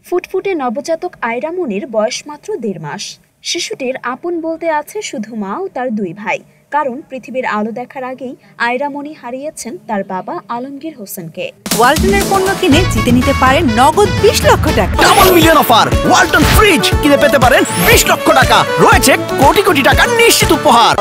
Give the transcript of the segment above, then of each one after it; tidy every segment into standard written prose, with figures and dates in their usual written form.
ফুটফুটে নবজাতক আয়রা মনির বয়স মাত্র 1.5 মাস। শিশুটির আপন বলতে আছে শুধু মা ও তার 2 ভাই। কারণ পৃথিবীর আলো দেখার আগেই আয়রা মনি হারিয়েছেন তার বাবা আলমগীর হোসেনকে। ওয়ালটনের পণ্য কিনে জিতে নিতে পারেন নগদ 20 লক্ষ টাকা। Double million offer, Walton fridge কিনে পেতে পারেন 20 লক্ষ টাকা। রয়েছে কোটি কোটি টাকার নিশ্চিত উপহার।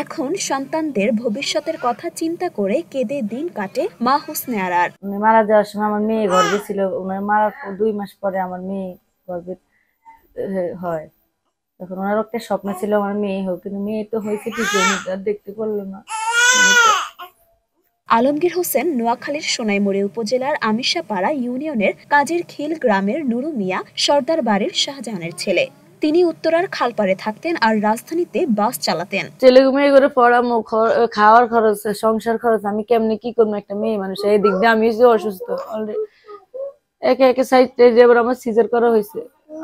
এখন সন্তানদের ভবিষ্যতের কথা চিন্তা করে কেঁদে দিন কাটে মা হোসনে আরার। মারা যাওয়ার সময় আমার মেয়ে গর্ভে ছিল, ওনার মারার 2 মাস পরে আমার মেয়ে গর্ভে হয়। তখন ওনার একটা স্বপ্ন ছিল আমার মেয়ে হোক, কিন্তু মেয়ে তো হয়েছে ঠিকই, দেখতে পারলো না। আলমগীর হোসেন নোয়াখালীর সোনাইমুড়ি উপজেলার আমিশাপাড়া ইউনিয়নের কাজের খিল গ্রামের নুরু মিয়া সর্দার বাড়ির শাহজাহানের ছেলে। তিনি উত্তরার খালপাড়ে থাকতেন আর রাজধানীতে বাস চালাতেন। ছেলে মেয়ে করে পড়ামো, খাওয়ার খরচ, সংসার খরচ, আমি কেমনি কি করবো? একটা মেয়ে মানুষ, এই দিক দিয়ে আমি অসুস্থ অলরেডি। একে একে সাইডে এবার আমার সিজার করা হয়েছে।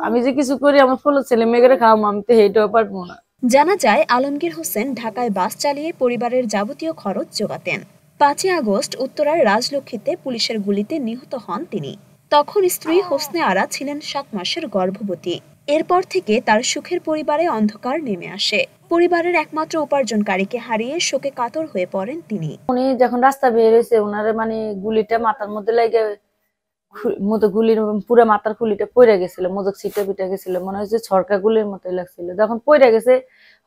আমি যে কিছু করি আমার ফলে ছেলে মেয়ে করে খাওয়াবো, আমি তো হেঁটেও পারবো না। জানা যায় আলমগীর হোসেন ঢাকায় বাস চালিয়ে পরিবারের যাবতীয় খরচ জোগাতেন। 5 আগস্ট উত্তরার রাজলক্ষ্মীতে পুলিশের গুলিতে নিহত হন তিনি। তখন স্ত্রী হোসনে আরা ছিলেন 7 মাসের গর্ভবতী। এরপর থেকে তার সুখের পরিবারে অন্ধকার নেমে আসে। পরিবারের একমাত্র উপার্জনকারীকে হারিয়ে শোকে কাতর হয়ে পড়েন তিনি। উনি যখন রাস্তা বের হয়েছে, ওনার মানে গুলিটা মাথার মধ্যে লাগে, গুলির পুরো মাথার খুলিটা পড়ে গেছিল, মোদক ছিটে পিটে গেছিল, মনে হচ্ছে ছড়কা গুলির মতোই লাগছিল। যখন পড়ে গেছে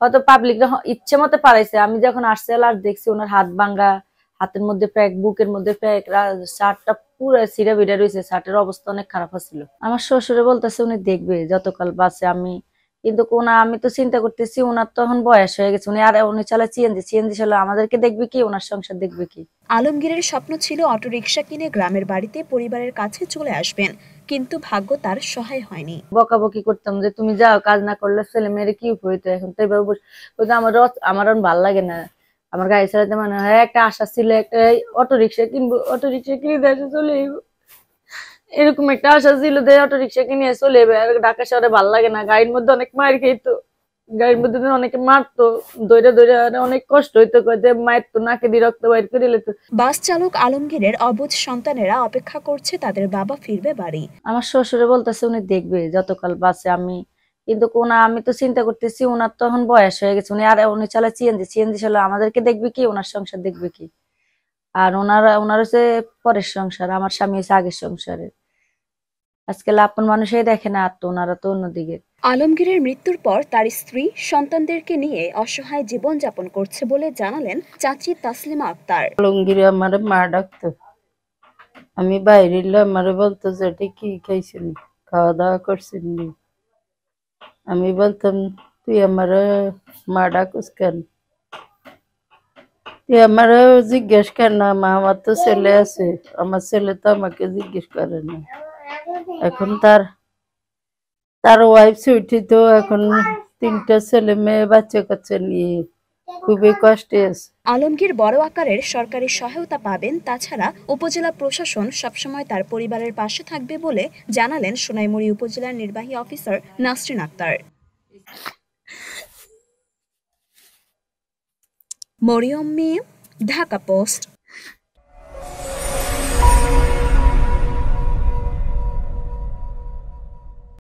হয়তো পাবলিকরা ইচ্ছে মতো পারাইছে। আমি যখন আসছে আর দেখছি ওনার হাত ভাঙ্গা, হাতের মধ্যে প্যাক, বুকের মধ্যে প্যাক, শার্টটা পুরো ছিঁড়া বিড়া রয়েছে, শার্টের অবস্থা অনেক খারাপ ছিল। আমার শ্বশুরে বলতেছে উনি দেখবে যতকাল বাঁচে। কিন্তু আমি তো চিন্তা করতেছি ওনার তখন বয়স হয়ে গেছে, উনি চালায় সিএনজি চালায়, আমাদেরকে দেখবে কি, ওনার সংসার দেখবে কি? আলমগীরের স্বপ্ন ছিল অটোরিকশা কিনে গ্রামের বাড়িতে পরিবারের কাছে চলে আসবেন, কিন্তু ভাগ্য তার সহায় হয়নি। বকাবকি করতাম যে তুমি যাও, কাজ না করলে ছেলে মেয়ের কি হইতো। এখন তো এবার আমার ভালো লাগে না, আমার গাড়ি চালাতে মানে হয়। একটা আশা ছিল একটা অটোরিকশা কিনবো, অটোরিকশা কিনে দেশে চলে যাবো, এরকম একটা আশা ছিল যে অটোরিকশা কিনে চলে যাবে। আর ঢাকা শহরে ভালো লাগে না, গাড়ির মধ্যে অনেক মার খেতো, গাড়ির মধ্যে অনেকে মারতো, দৌড়ে দৌড়ে অনেক কষ্ট হইতো, মায়ের তো নাকে দিয়ে রক্ত বাইর করে দিত। বাস চালক আলমগীরের অবুঝ সন্তানেরা অপেক্ষা করছে তাদের বাবা ফিরবে বাড়ি। আমার শ্বশুরে বলতেছে উনি দেখবে যতকাল বাঁচে। কিন্তু আমি তো চিন্তা করতেছি ওনার তখন বয়স হয়ে গেছে, উনি চালায় সিএনজি চালায়, আমাদেরকে দেখবে কি, ওনার সংসার দেখবে কি? আর ওনার হচ্ছে পরের সংসার, আমার স্বামী হচ্ছে আগের সংসারের। আজকাল আপন মানুষই দেখে না, ওনারা তো অন্যদিকে। আলমগীরের মৃত্যুর পর তার স্ত্রী সন্তানদেরকে নিয়ে অসহায় জীবন যাপন করছে বলে জানালেন চাচি তাসলিমা আক্তার। আলমগীর আমার মা ডাকতো, আমি বাইরে আমার বলতো যে কি খাইছেন, খাওয়া দাওয়া করছেন। আমি বলতাম তুই আমার মা ডাকুস কেন, তুই আমার জিজ্ঞেস কর না মা, আমার তো ছেলে আছে, আমার ছেলে তো আমাকে জিজ্ঞেস করে না। এখন তার ওয়াইফ সুইটি তো এখন 3টা ছেলে মেয়ে বাচ্চা কাচ্চা নিয়ে খুবই কষ্টে আছে। আলমগীর বড় আকারের সরকারি সহায়তা পাবেন, তাছাড়া উপজেলা প্রশাসন সবসময় তার পরিবারের পাশে থাকবে বলে জানালেন সোনাইমুড়ি উপজেলার নির্বাহী অফিসার নাসরিন আক্তার। মরিয়ম মিম, ঢাকা পোস্ট।